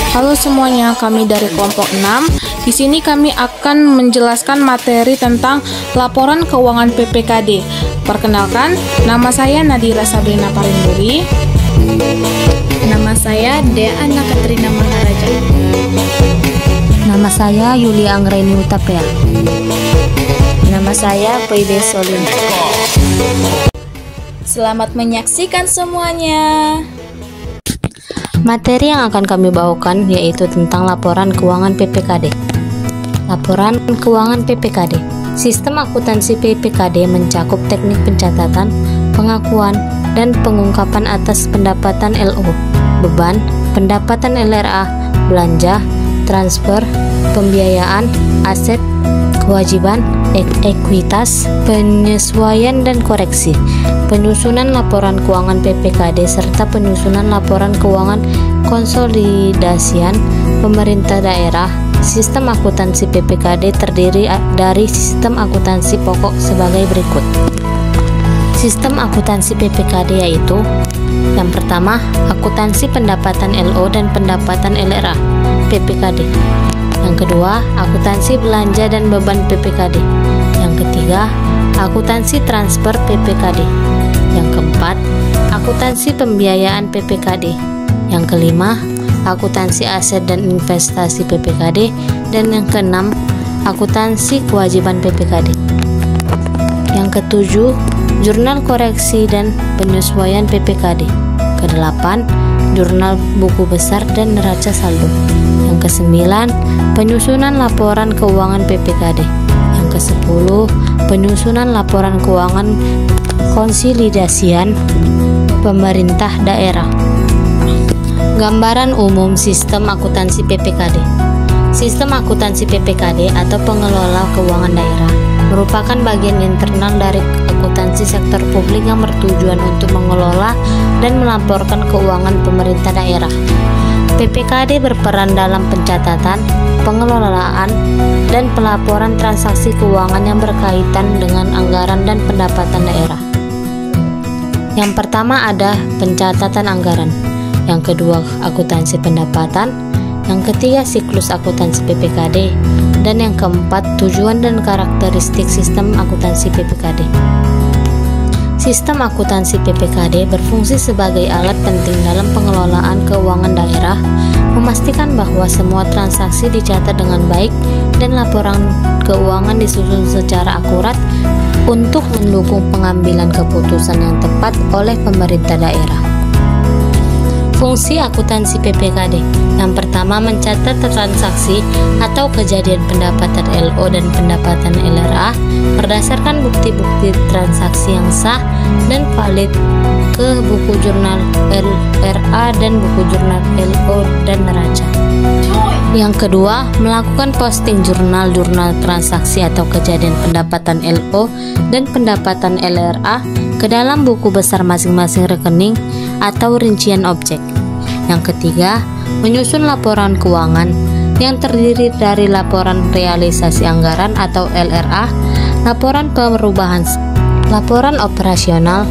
Halo semuanya, kami dari kelompok 6. Di sini kami akan menjelaskan materi tentang laporan keuangan PPKD. Perkenalkan, nama saya Nadira Sabrina Parinduri. Nama saya Dea Anna Katrina Maharaja. Nama saya Yulia Anggreni Utapea. Nama saya Pwede Solin. Selamat menyaksikan semuanya. Materi yang akan kami bawakan yaitu tentang laporan keuangan PPKD. Laporan keuangan PPKD. Sistem akuntansi PPKD mencakup teknik pencatatan, pengakuan, dan pengungkapan atas pendapatan LO, beban, pendapatan LRA, belanja, transfer, pembiayaan, aset, kewajiban, ekuitas, penyesuaian dan koreksi, penyusunan laporan keuangan PPKD serta penyusunan laporan keuangan konsolidasian pemerintah daerah. Sistem akuntansi PPKD terdiri dari sistem akuntansi pokok sebagai berikut. Sistem akuntansi PPKD yaitu: yang pertama, akuntansi pendapatan LO dan pendapatan LRA PPKD. Yang kedua, akuntansi belanja dan beban PPKD. Yang ketiga, akuntansi transfer PPKD. Yang keempat, akuntansi pembiayaan PPKD. Yang kelima, akuntansi aset dan investasi PPKD. Dan yang keenam, akuntansi kewajiban PPKD. Yang ketujuh, jurnal koreksi dan penyesuaian PPKD. Kedelapan, jurnal buku besar dan neraca saldo. Yang kesembilan, penyusunan laporan keuangan PPKD. Yang kesepuluh, penyusunan laporan keuangan konsolidasian pemerintah daerah. Gambaran umum sistem akuntansi PPKD. Sistem akuntansi PPKD atau pengelola keuangan daerah merupakan bagian internal dari akuntansi sektor publik yang bertujuan untuk mengelola dan melaporkan keuangan pemerintah daerah. PPKD berperan dalam pencatatan, pengelolaan, dan pelaporan transaksi keuangan yang berkaitan dengan anggaran dan pendapatan daerah. Yang pertama ada pencatatan anggaran, yang kedua akuntansi pendapatan, yang ketiga siklus akuntansi PPKD, dan yang keempat tujuan dan karakteristik sistem akuntansi PPKD. Sistem akuntansi PPKD berfungsi sebagai alat penting dalam pengelolaan keuangan daerah, memastikan bahwa semua transaksi dicatat dengan baik dan laporan keuangan disusun secara akurat untuk mendukung pengambilan keputusan yang tepat oleh pemerintah daerah. Fungsi akuntansi PPKD. Yang pertama, mencatat transaksi atau kejadian pendapatan LO dan pendapatan LRA berdasarkan bukti-bukti transaksi yang sah dan valid ke buku jurnal LRA dan buku jurnal LO dan neraca. Yang kedua, melakukan posting jurnal transaksi atau kejadian pendapatan LO dan pendapatan LRA ke dalam buku besar masing-masing rekening atau rincian objek. Yang ketiga, menyusun laporan keuangan yang terdiri dari laporan realisasi anggaran atau LRA, laporan perubahan, laporan operasional,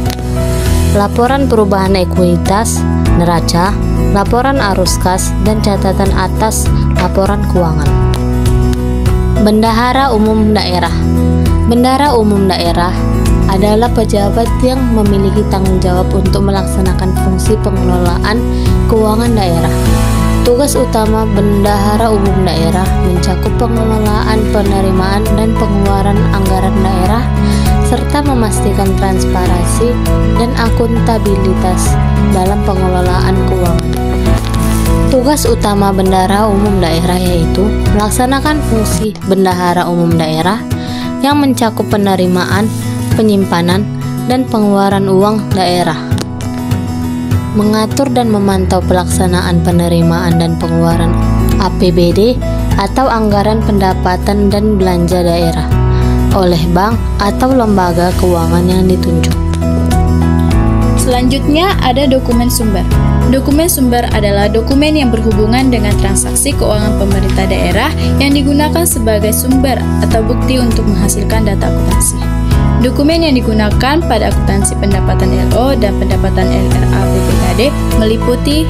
laporan perubahan ekuitas, neraca, laporan arus kas, dan catatan atas laporan keuangan. Bendahara Umum Daerah. Bendahara Umum Daerah adalah pejabat yang memiliki tanggung jawab untuk melaksanakan fungsi pengelolaan keuangan daerah. Tugas utama Bendahara Umum Daerah mencakup pengelolaan penerimaan dan pengeluaran anggaran daerah, serta memastikan transparansi dan akuntabilitas dalam pengelolaan keuangan. Tugas utama Bendahara Umum Daerah yaitu melaksanakan fungsi Bendahara Umum Daerah yang mencakup penerimaan, penyimpanan, dan pengeluaran uang daerah, mengatur dan memantau pelaksanaan penerimaan dan pengeluaran APBD atau anggaran pendapatan dan belanja daerah oleh bank atau lembaga keuangan yang ditunjuk. Selanjutnya ada dokumen sumber. Dokumen sumber adalah dokumen yang berhubungan dengan transaksi keuangan pemerintah daerah yang digunakan sebagai sumber atau bukti untuk menghasilkan data akuntansi. Dokumen yang digunakan pada akuntansi pendapatan LO dan pendapatan LRA PPKD meliputi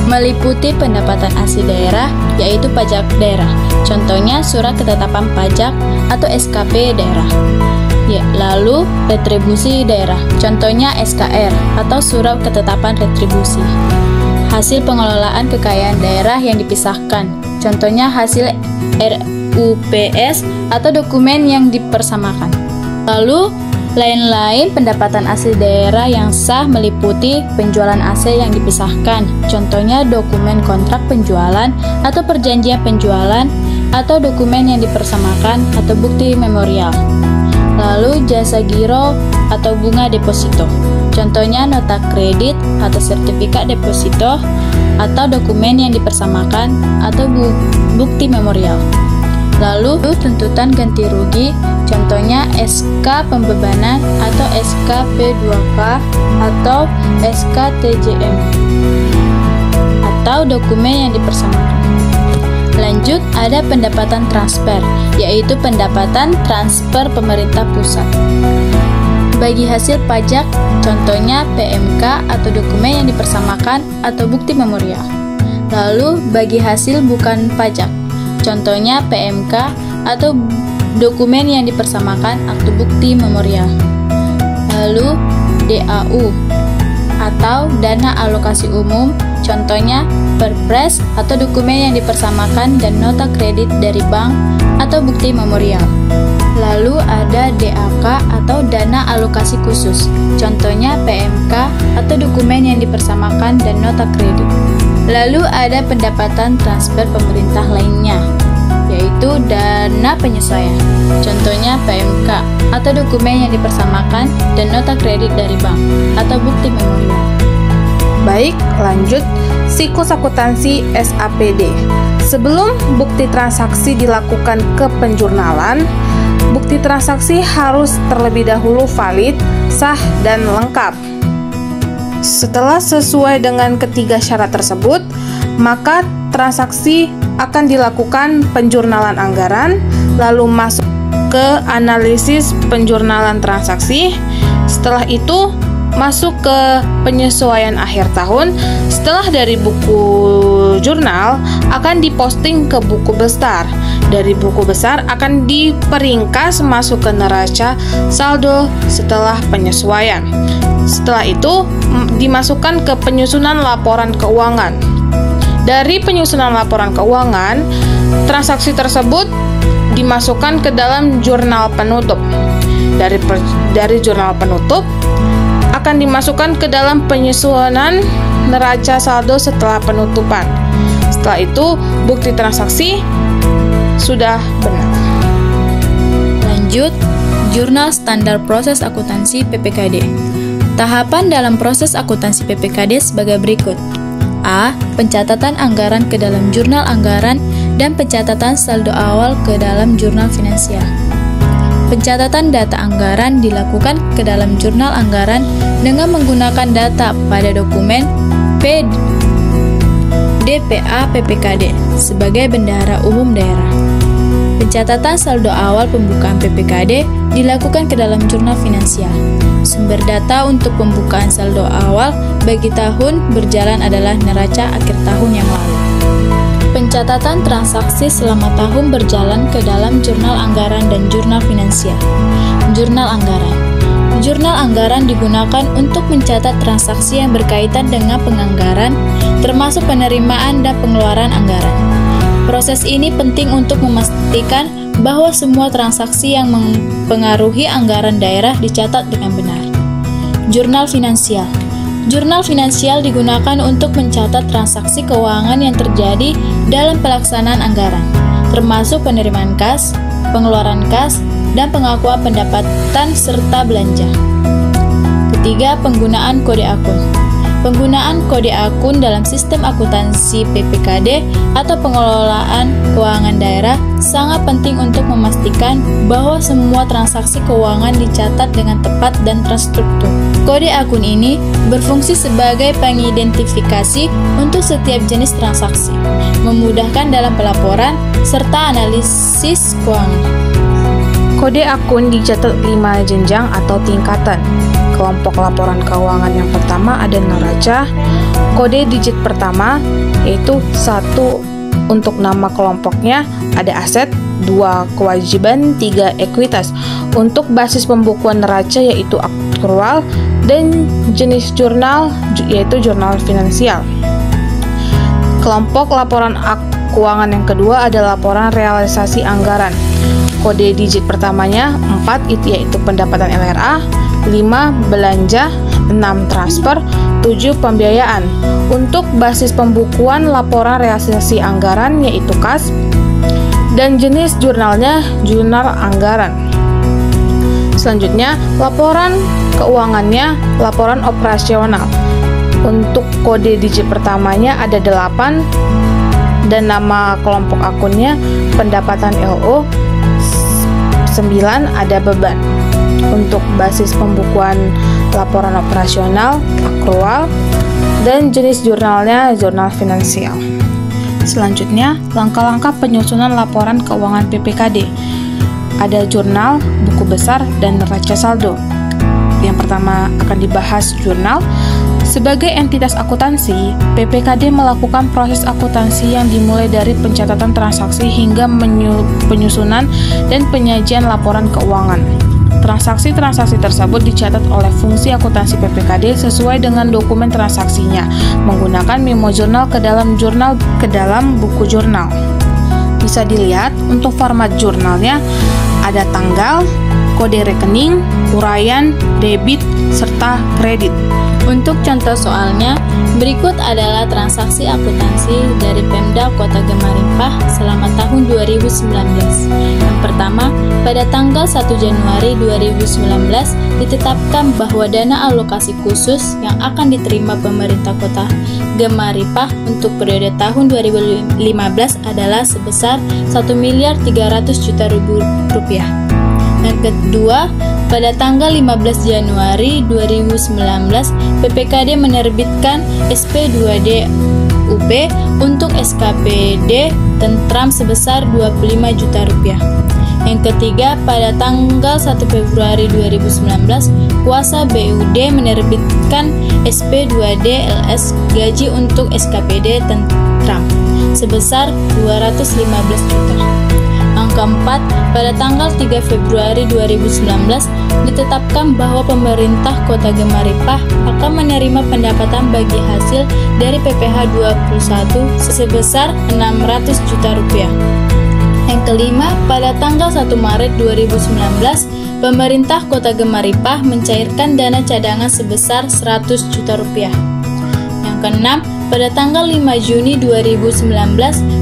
meliputi pendapatan asli daerah, yaitu pajak daerah. Contohnya surat ketetapan pajak atau SKP daerah. Ya, lalu retribusi daerah, contohnya SKR atau surat ketetapan retribusi. Hasil pengelolaan kekayaan daerah yang dipisahkan, contohnya hasil RUPS atau dokumen yang dipersamakan. Lalu lain-lain pendapatan asli daerah yang sah meliputi penjualan aset yang dipisahkan, contohnya dokumen kontrak penjualan atau perjanjian penjualan atau dokumen yang dipersamakan atau bukti memorial. Lalu jasa giro atau bunga deposito, contohnya nota kredit atau sertifikat deposito atau dokumen yang dipersamakan atau bukti memorial. Lalu tuntutan ganti rugi, contohnya SK pembebanan atau SK P2K atau SK TJM atau dokumen yang dipersamakan. Lanjut, ada pendapatan transfer, yaitu pendapatan transfer pemerintah pusat. Bagi hasil pajak, contohnya PMK atau dokumen yang dipersamakan atau bukti memorial. Lalu, bagi hasil bukan pajak, contohnya PMK atau dokumen yang dipersamakan atau bukti memorial. Lalu, DAU atau dana alokasi umum, contohnya Perpres atau dokumen yang dipersamakan dan nota kredit dari bank atau bukti memorial. Lalu ada DAK atau dana alokasi khusus, contohnya PMK atau dokumen yang dipersamakan dan nota kredit. Lalu ada pendapatan transfer pemerintah lainnya, yaitu dana penyesuaian, contohnya PMK atau dokumen yang dipersamakan dan nota kredit dari bank atau bukti memorial. Baik, lanjut siklus akuntansi SAPD. Sebelum bukti transaksi dilakukan ke penjurnalan, bukti transaksi harus terlebih dahulu valid, sah, dan lengkap. Setelah sesuai dengan ketiga syarat tersebut, maka transaksi akan dilakukan penjurnalan anggaran, lalu masuk ke analisis penjurnalan transaksi. Setelah itu masuk ke penyesuaian akhir tahun. Setelah dari buku jurnal akan diposting ke buku besar. Dari buku besar akan diperingkas masuk ke neraca saldo setelah penyesuaian. Setelah itu dimasukkan ke penyusunan laporan keuangan. Dari penyusunan laporan keuangan, transaksi tersebut dimasukkan ke dalam jurnal penutup. Dari jurnal penutup akan dimasukkan ke dalam penyusunan neraca saldo setelah penutupan. Setelah itu, bukti transaksi sudah benar. Lanjut, Jurnal Standar Proses Akuntansi PPKD. Tahapan dalam proses akuntansi PPKD sebagai berikut. A. Pencatatan anggaran ke dalam jurnal anggaran dan pencatatan saldo awal ke dalam jurnal finansial. Pencatatan data anggaran dilakukan ke dalam jurnal anggaran dengan menggunakan data pada dokumen DPA PPKD sebagai bendahara umum daerah. Pencatatan saldo awal pembukaan PPKD dilakukan ke dalam jurnal finansial. Sumber data untuk pembukaan saldo awal bagi tahun berjalan adalah neraca akhir tahun yang lalu. Pencatatan transaksi selama tahun berjalan ke dalam jurnal anggaran dan jurnal finansial. Jurnal anggaran. Jurnal anggaran digunakan untuk mencatat transaksi yang berkaitan dengan penganggaran, termasuk penerimaan dan pengeluaran anggaran. Proses ini penting untuk memastikan bahwa semua transaksi yang mempengaruhi anggaran daerah dicatat dengan benar. Jurnal finansial. Jurnal finansial digunakan untuk mencatat transaksi keuangan yang terjadi dalam pelaksanaan anggaran, termasuk penerimaan kas, pengeluaran kas, dan pengakuan pendapatan serta belanja. Ketiga, penggunaan kode akun. Penggunaan kode akun dalam sistem akuntansi PPKD atau pengelolaan keuangan daerah sangat penting untuk memastikan bahwa semua transaksi keuangan dicatat dengan tepat dan terstruktur. Kode akun ini berfungsi sebagai pengidentifikasi untuk setiap jenis transaksi, memudahkan dalam pelaporan serta analisis keuangan. Kode akun dicatat 5 jenjang atau tingkatan. kelompok laporan keuangan yang pertama ada neraca, kode digit pertama yaitu 1 untuk nama kelompoknya, ada aset, 2 kewajiban, 3 ekuitas. Untuk basis pembukuan neraca yaitu akrual, dan jenis jurnal yaitu jurnal finansial. Kelompok laporan keuangan yang kedua ada laporan realisasi anggaran. Kode digit pertamanya 4 yaitu pendapatan LRA, 5 belanja, 6 transfer, 7 pembiayaan. Untuk basis pembukuan laporan realisasi anggaran yaitu kas, dan jenis jurnalnya jurnal anggaran. Selanjutnya, laporan keuangannya laporan operasional. Untuk kode digit pertamanya ada 8 dan nama kelompok akunnya pendapatan LO, 9 ada beban. Untuk basis pembukuan laporan operasional akrual, dan jenis jurnalnya jurnal finansial. Selanjutnya, langkah-langkah penyusunan laporan keuangan PPKD. Ada jurnal, buku besar, dan neraca saldo. Yang pertama akan dibahas jurnal. Sebagai entitas akuntansi, PPKD melakukan proses akuntansi yang dimulai dari pencatatan transaksi hingga penyusunan dan penyajian laporan keuangan. Transaksi-transaksi tersebut dicatat oleh fungsi akuntansi PPKD sesuai dengan dokumen transaksinya, menggunakan memo jurnal ke dalam buku jurnal. Bisa dilihat untuk format jurnalnya ada tanggal, kode rekening, uraian, debit, serta kredit. Untuk contoh soalnya, berikut adalah transaksi akuntansi dari Pemda Kota Gemarimpah selama tahun 2019. Yang pertama, pada tanggal 1 Januari 2019 ditetapkan bahwa dana alokasi khusus yang akan diterima pemerintah Kota Gemarimpah untuk periode tahun 2015 adalah sebesar Rp1.300.000.000. Yang kedua, pada tanggal 15 Januari 2019, PPKD menerbitkan SP2D UP untuk SKPD Tentram sebesar Rp25 juta. Yang ketiga, pada tanggal 1 Februari 2019, Kuasa BUD menerbitkan SP2D LS gaji untuk SKPD Tentram sebesar Rp215 juta. Yang keempat, pada tanggal 3 Februari 2019 ditetapkan bahwa pemerintah Kota Gemarimpah akan menerima pendapatan bagi hasil dari PPh 21 sebesar Rp600 juta. Yang kelima, pada tanggal 1 Maret 2019, pemerintah Kota Gemarimpah mencairkan dana cadangan sebesar Rp100 juta. Yang keenam, pada tanggal 5 Juni 2019,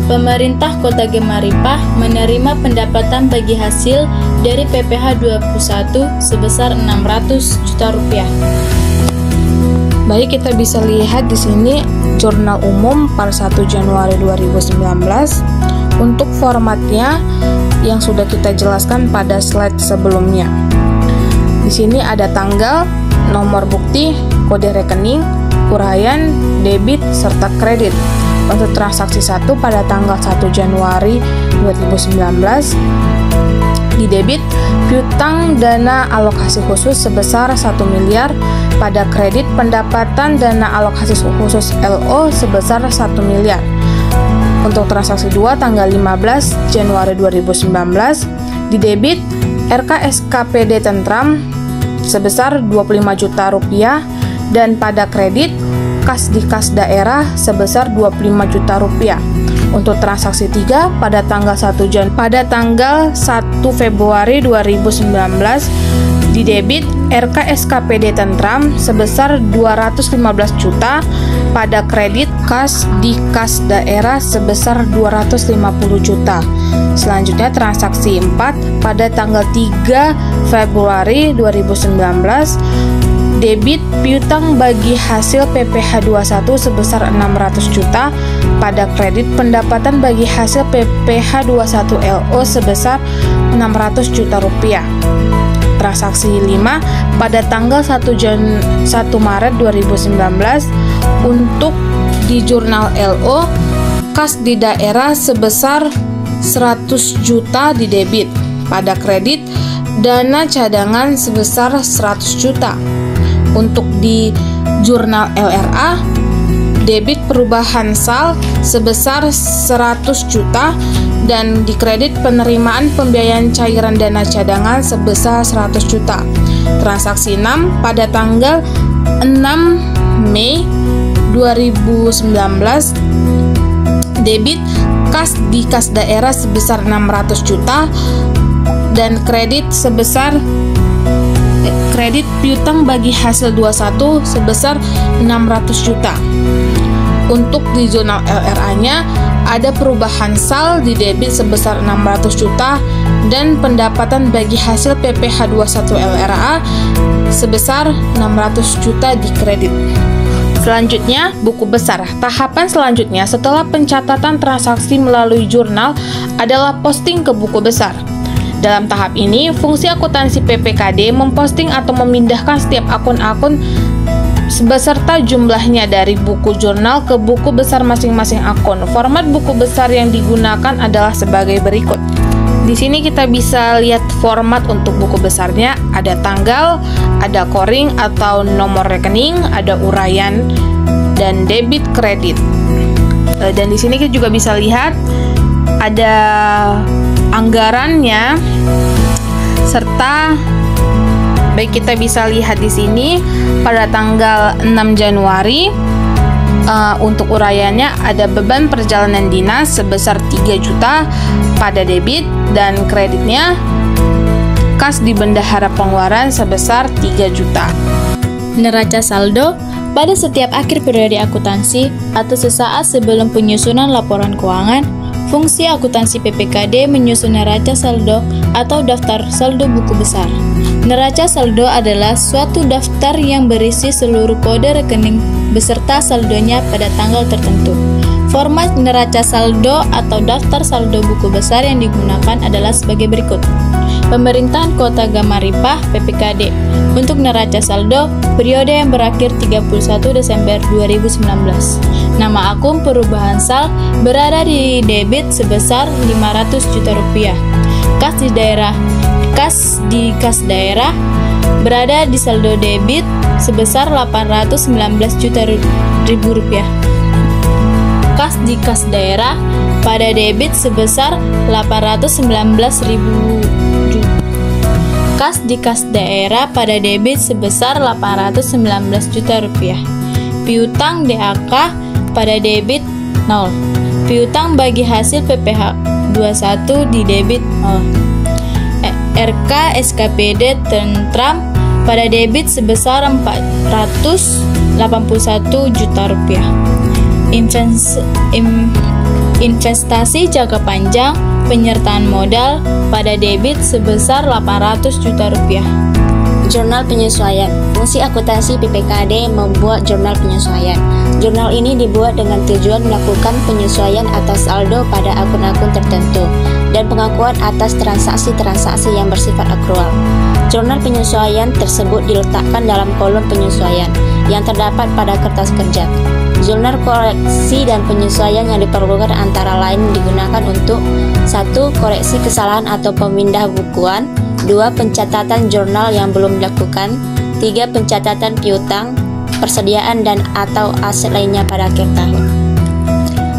pemerintah Kota Gemarimpah menerima pendapatan bagi hasil dari PPh 21 sebesar Rp600 juta. Baik, kita bisa lihat di sini jurnal umum per 1 Januari 2019. Untuk formatnya yang sudah kita jelaskan pada slide sebelumnya. Di sini ada tanggal, nomor bukti, kode rekening, uraian, debit, serta kredit. Untuk transaksi 1 pada tanggal 1 Januari 2019 di debit piutang dana alokasi khusus sebesar 1 miliar, pada kredit pendapatan dana alokasi khusus LO sebesar 1 miliar. Untuk transaksi 2 tanggal 15 Januari 2019 di debit RKSKPD Tentram sebesar Rp25 juta, dan pada kredit kas di kas daerah sebesar Rp25 juta. Untuk transaksi 3 pada tanggal 1 Februari 2019 di debit RKSKPD Tentram sebesar Rp215 juta, pada kredit kas di kas daerah sebesar Rp250 juta. Selanjutnya transaksi 4 pada tanggal 3 Februari 2019 debit piutang bagi hasil PPh 21 sebesar Rp600 juta, pada kredit pendapatan bagi hasil PPh 21 LO sebesar Rp600 juta. Transaksi 5 pada tanggal 1 Maret 2019 untuk di jurnal LO kas di daerah sebesar 100 juta di debit, pada kredit dana cadangan sebesar 100 juta. Untuk di jurnal LRA, debit perubahan sal sebesar 100 juta dan dikredit penerimaan pembiayaan cairan dana cadangan sebesar 100 juta. Transaksi 6 pada tanggal 6 Mei 2019, debit kas di kas daerah sebesar 600 juta dan kredit piutang bagi hasil 21 sebesar 600 juta. Untuk di jurnal LRA-nya ada perubahan sal di debit sebesar 600 juta dan pendapatan bagi hasil PPh 21 LRA sebesar 600 juta di kredit. Selanjutnya, buku besar. Tahapan selanjutnya setelah pencatatan transaksi melalui jurnal adalah posting ke buku besar. Dalam tahap ini, fungsi akuntansi PPKD memposting atau memindahkan setiap akun-akun beserta jumlahnya dari buku jurnal ke buku besar masing-masing akun. Format buku besar yang digunakan adalah sebagai berikut. Di sini kita bisa lihat format untuk buku besarnya, ada tanggal, ada koring atau nomor rekening, ada uraian dan debit kredit. Dan di sini kita juga bisa lihat ada anggarannya serta baik kita bisa lihat di sini pada tanggal 6 Januari untuk uraiannya ada beban perjalanan dinas sebesar 3 juta pada debit dan kreditnya kas di bendahara pengeluaran sebesar 3 juta. Neraca saldo pada setiap akhir periode akuntansi atau sesaat sebelum penyusunan laporan keuangan, fungsi akuntansi PPKD menyusun neraca saldo atau daftar saldo buku besar. Neraca saldo adalah suatu daftar yang berisi seluruh kode rekening beserta saldonya pada tanggal tertentu. Format neraca saldo atau daftar saldo buku besar yang digunakan adalah sebagai berikut. Pemerintahan Kota Gamaripah PPKD untuk neraca saldo periode yang berakhir 31 Desember 2019. Nama akun perubahan sal berada di debit sebesar 500 juta rupiah. Kas di kas daerah berada di saldo debit sebesar 819 juta rupiah. Kas di kas daerah pada debit sebesar 819.000 juta. Kas di kas daerah pada debit sebesar 819 juta rupiah. Piutang DAK pada debit 0. Piutang bagi hasil PPh 21 di debit 0. RK SKPD Tentram pada debit sebesar 481 juta rupiah. Investasi jangka panjang penyertaan modal pada debit sebesar 800 juta rupiah. Jurnal penyesuaian. Fungsi akuntansi PPKD membuat jurnal penyesuaian. Jurnal ini dibuat dengan tujuan melakukan penyesuaian atas saldo pada akun-akun tertentu dan pengakuan atas transaksi-transaksi yang bersifat akrual. Jurnal penyesuaian tersebut diletakkan dalam kolom penyesuaian yang terdapat pada kertas kerja. Jurnal koreksi dan penyesuaian yang diperlukan antara lain digunakan untuk 1. Koreksi kesalahan atau pemindah bukuan, 2. Pencatatan jurnal yang belum dilakukan, 3. Pencatatan piutang, persediaan dan atau aset lainnya pada akhir tahun.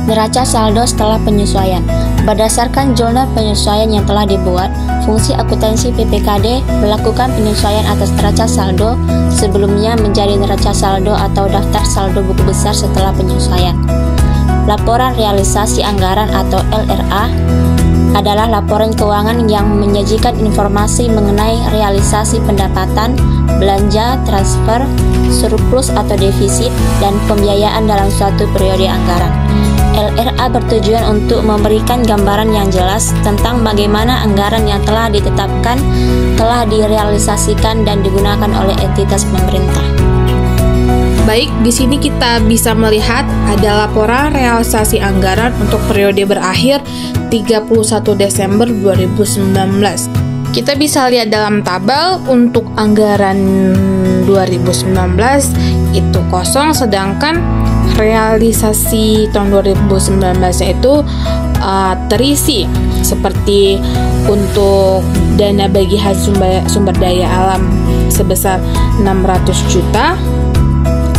Neraca saldo setelah penyesuaian. Berdasarkan jurnal penyesuaian yang telah dibuat, fungsi akuntansi PPKD melakukan penyesuaian atas neraca saldo sebelumnya menjadi neraca saldo atau daftar saldo buku besar setelah penyesuaian. Laporan realisasi anggaran atau LRA adalah laporan keuangan yang menyajikan informasi mengenai realisasi pendapatan, belanja, transfer, surplus atau defisit, dan pembiayaan dalam suatu periode anggaran. LRA bertujuan untuk memberikan gambaran yang jelas tentang bagaimana anggaran yang telah ditetapkan, telah direalisasikan dan digunakan oleh entitas pemerintah. Baik, di sini kita bisa melihat ada laporan realisasi anggaran untuk periode berakhir 31 Desember 2019. Kita bisa lihat dalam tabel untuk anggaran 2019 itu kosong, sedangkan realisasi tahun 2019 itu terisi seperti untuk dana bagi hasil sumber daya alam sebesar 600 juta,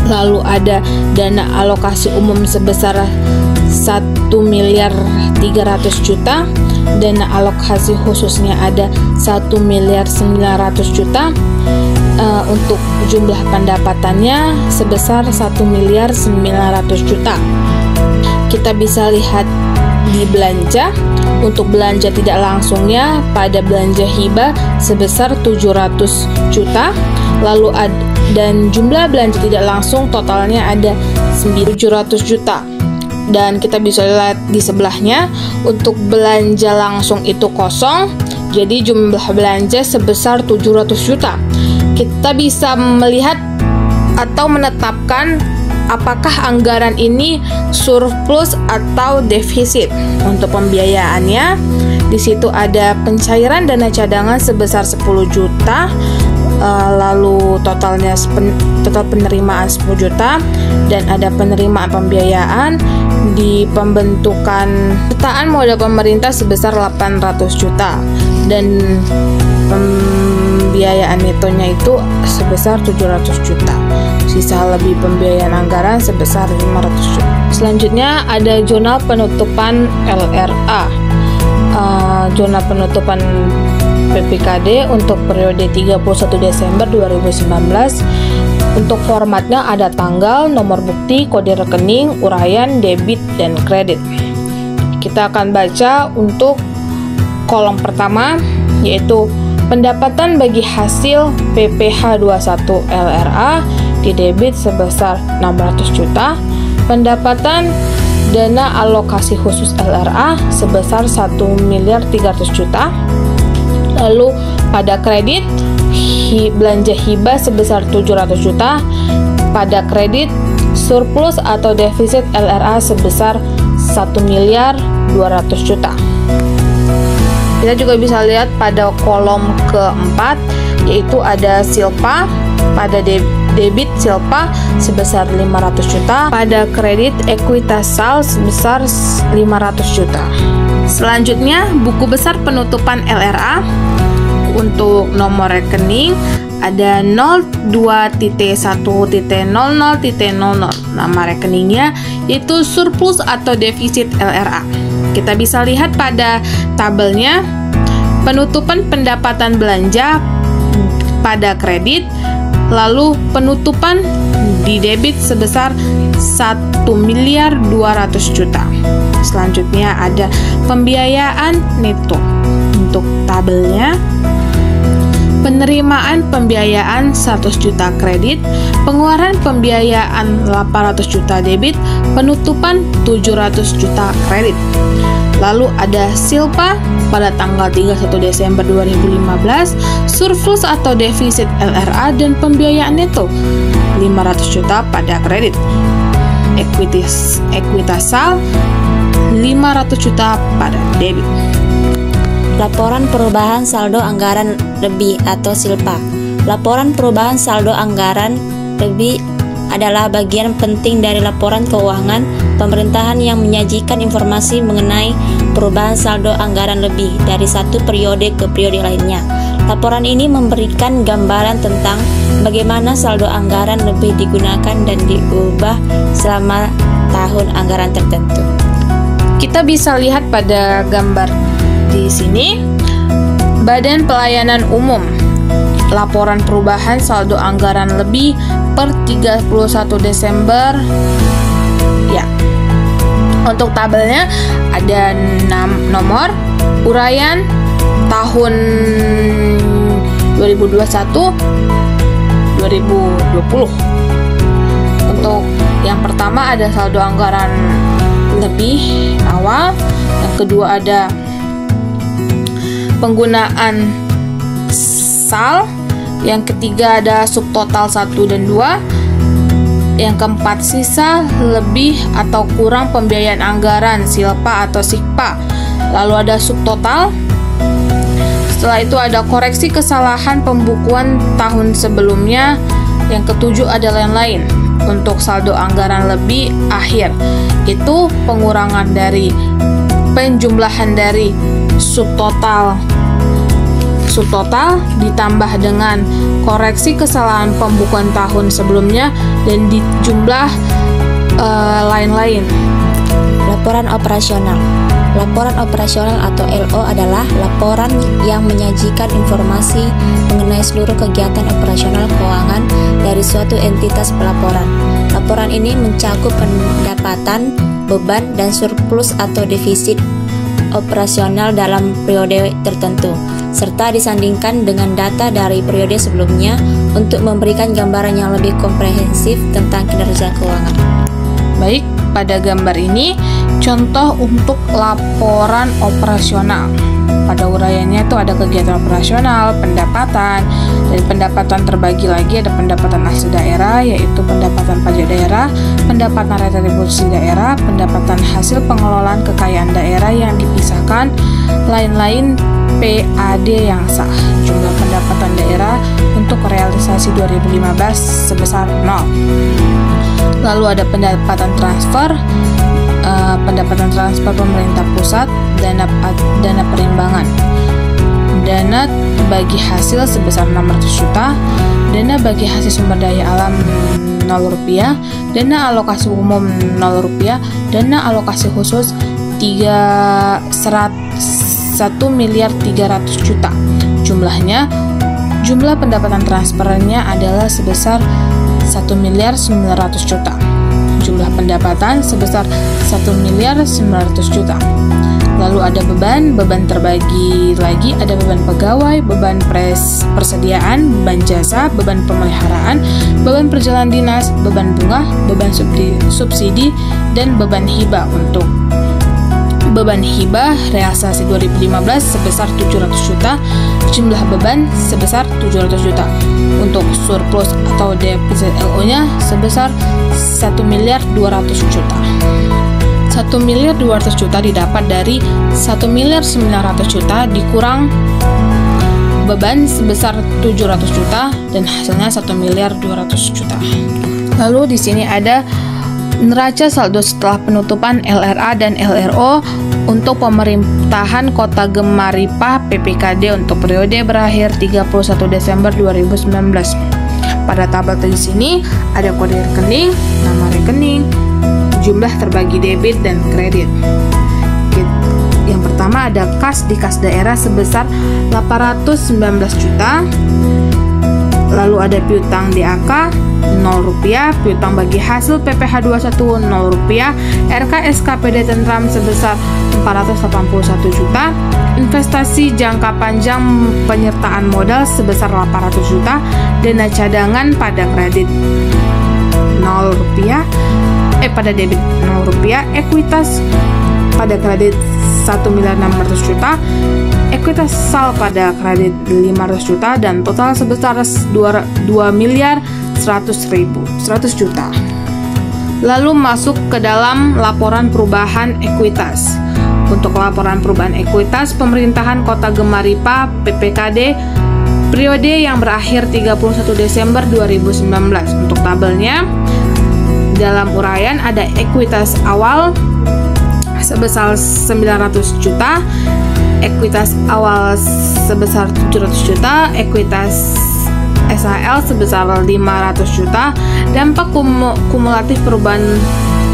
lalu ada dana alokasi umum sebesar 1.300.000.000 juta, dana alokasi khususnya ada 1.900.000.000 untuk jumlah pendapatannya sebesar 1.900.000.000 juta. Kita bisa lihat di belanja. Untuk belanja tidak langsungnya pada belanja hibah sebesar 700 juta, lalu dan jumlah belanja tidak langsung totalnya ada 700 juta. Dan kita bisa lihat di sebelahnya, untuk belanja langsung itu kosong, jadi jumlah belanja sebesar 700 juta. Kita bisa melihat atau menetapkan apakah anggaran ini surplus atau defisit. Untuk pembiayaannya, di situ ada pencairan dana cadangan sebesar 10 juta, lalu total penerimaan 10 juta, dan ada penerimaan pembiayaan di pembentukan pesertaan modal pemerintah sebesar 800 juta, dan pembiayaan netonya itu sebesar 700 juta. Sisa lebih pembiayaan anggaran sebesar 500 juta. Selanjutnya ada jurnal penutupan LRA. Jurnal penutupan PPKD untuk periode 31 Desember 2019. Untuk formatnya ada tanggal, nomor bukti, kode rekening, uraian, debit, dan kredit. Kita akan baca untuk kolom pertama, yaitu pendapatan bagi hasil PPh 21 LRA di debit sebesar 600 juta, pendapatan dana alokasi khusus LRA sebesar 1.300.000.000 juta, lalu pada kredit belanja hibah sebesar 700 juta, pada kredit surplus atau defisit LRA sebesar 1.200.000.000 juta. Kita juga bisa lihat pada kolom keempat, yaitu ada silpa. Pada debit silpa sebesar 500 juta, pada kredit ekuitas sal sebesar 500 juta. Selanjutnya, buku besar penutupan LRA. Untuk nomor rekening ada 02.1.00.00. Nama rekeningnya yaitu surplus atau defisit LRA. Kita bisa lihat pada tabelnya penutupan pendapatan belanja pada kredit, lalu penutupan di debit sebesar 1.200.000.000 juta. Selanjutnya ada pembiayaan neto. Untuk tabelnya, penerimaan pembiayaan 100 juta kredit, pengeluaran pembiayaan 800 juta debit, penutupan 700 juta kredit. Lalu ada silpa pada tanggal 31 Desember 2015, surplus atau defisit LRA dan pembiayaan neto 500 juta pada kredit. Ekuitas sal 500 juta pada debit. Laporan perubahan saldo anggaran lebih atau silpa. Laporan perubahan saldo anggaran lebih adalah bagian penting dari laporan keuangan pemerintahan yang menyajikan informasi mengenai perubahan saldo anggaran lebih dari satu periode ke periode lainnya. Laporan ini memberikan gambaran tentang bagaimana saldo anggaran lebih digunakan dan diubah selama tahun anggaran tertentu. Kita bisa lihat pada gambar di sini, Badan Pelayanan Umum, laporan perubahan saldo anggaran lebih per 31 Desember. Ya. Untuk tabelnya ada 6 nomor, uraian tahun 2021 2020. Untuk yang pertama ada saldo anggaran lebih awal, yang kedua ada penggunaan sal, yang ketiga ada subtotal 1 dan 2, yang keempat sisa lebih atau kurang pembiayaan anggaran silpa atau sikpa, lalu ada subtotal. Setelah itu ada koreksi kesalahan pembukuan tahun sebelumnya, yang ketujuh ada lain-lain. Untuk saldo anggaran lebih akhir itu pengurangan dari penjumlahan dari subtotal ditambah dengan koreksi kesalahan pembukuan tahun sebelumnya dan di jumlah lain-lain. Laporan operasional. Laporan operasional atau LO adalah laporan yang menyajikan informasi mengenai seluruh kegiatan operasional keuangan dari suatu entitas pelaporan. Laporan ini mencakup pendapatan, beban, dan surplus atau defisit operasional dalam periode tertentu, serta disandingkan dengan data dari periode sebelumnya untuk memberikan gambaran yang lebih komprehensif tentang kinerja keuangan. Baik, pada gambar ini contoh untuk laporan operasional. Pada uraiannya itu ada kegiatan operasional, pendapatan, dan pendapatan terbagi lagi ada pendapatan asli daerah, yaitu pendapatan pajak daerah, pendapatan retribusi daerah, pendapatan hasil pengelolaan kekayaan daerah yang dipisahkan, lain-lain PAD yang sah. Jumlah pendapatan daerah untuk realisasi 2015 sebesar 0. Lalu ada pendapatan transfer, pendapatan transfer pemerintah pusat, dana perimbangan, dana bagi hasil sebesar 600 juta, dana bagi hasil sumber daya alam 0 rupiah, dana alokasi umum 0 rupiah, dana alokasi khusus 1.300 juta. Jumlah pendapatan transfernya adalah sebesar 1.900 juta. Jumlah pendapatan sebesar 1.900 juta. Lalu ada beban terbagi lagi, ada beban pegawai, beban persediaan, beban jasa, beban pemeliharaan, beban perjalanan dinas, beban bunga, beban subsidi, dan beban hibah. Untuk beban hibah realisasi 2015 sebesar 700 juta, jumlah beban sebesar 700 juta. Untuk surplus atau defisit LO-nya sebesar 1.200 juta. 1.200 juta didapat dari 1.900 juta dikurang beban sebesar 700 juta dan hasilnya 1.200 juta. Lalu di sini ada neraca saldo setelah penutupan LRA dan LRO untuk pemerintahan Kota Gemaripa PPKD untuk periode berakhir 31 Desember 2019. Pada tabel di sini ada kode rekening, nama rekening, jumlah terbagi debit dan kredit. Yang pertama ada kas di kas daerah sebesar 819 juta. Lalu ada piutang DAK 0 rupiah, piutang bagi hasil PPh 21 0 rupiah, RK SKPD Tentram sebesar 481 juta, investasi jangka panjang penyertaan modal sebesar 800 juta, dana cadangan pada kredit 0 rupiah, pada debit 0 rupiah, ekuitas pada kredit 1.600 juta, ekuitas sal pada kredit 500 juta, dan total sebesar 2.100.100 juta. Lalu masuk ke dalam laporan perubahan ekuitas. Untuk laporan perubahan ekuitas pemerintahan Kota Gemaripa PPKD periode yang berakhir 31 Desember 2019. Untuk tabelnya dalam uraian ada ekuitas awal sebesar 900 juta, ekuitas awal sebesar 700 juta, ekuitas SHL sebesar 500 juta, dampak kumulatif perubahan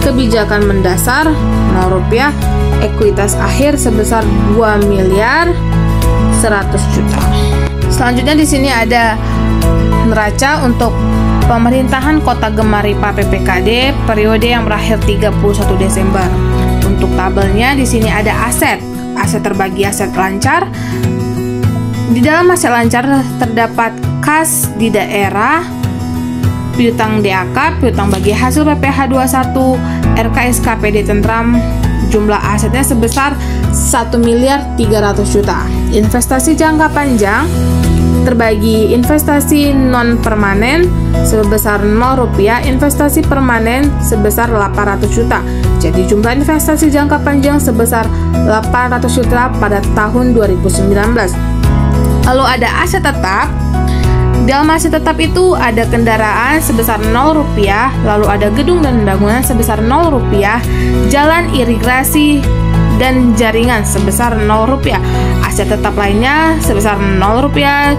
kebijakan mendasar 0 rupiah, ekuitas akhir sebesar 2.100.000.000 juta. Selanjutnya di sini ada neraca untuk pemerintahan Kota Gemaripa PPKD periode yang berakhir 31 Desember. Untuk tabelnya di sini ada aset terbagi aset lancar. Di dalam aset lancar terdapat kas di daerah, piutang DAK, piutang bagi hasil PPh 21, RK SKPD Tentram. Jumlah asetnya sebesar 1.300.000.000 juta. Investasi jangka panjang terbagi investasi non permanen sebesar 0 rupiah, investasi permanen sebesar 800 juta. Jadi jumlah investasi jangka panjang sebesar 800 juta pada tahun 2019. Lalu ada aset tetap. Dalam aset tetap itu ada kendaraan sebesar 0 rupiah, lalu ada gedung dan bangunan sebesar 0 rupiah, jalan irigasi dan jaringan sebesar 0 rupiah. aset tetap lainnya sebesar 0 rupiah.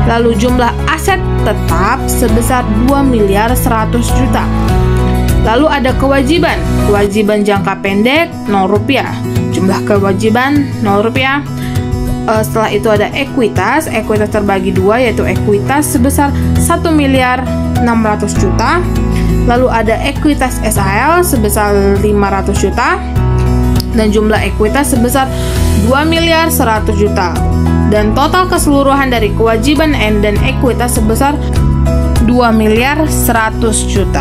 Lalu jumlah aset tetap sebesar 2.100.000.000. Lalu ada kewajiban jangka pendek 0 rupiah. Jumlah kewajiban 0 rupiah. Setelah itu ada ekuitas terbagi dua, yaitu ekuitas sebesar 1.600.000.000. Lalu ada ekuitas SAL sebesar 500 juta dan jumlah ekuitas sebesar 2.100.000.000. Dan total keseluruhan dari kewajiban dan ekuitas sebesar 2.100.000.000.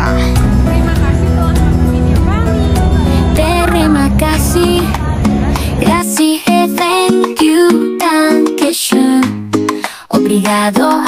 Terima kasih, thank you, danke schön, obrigado.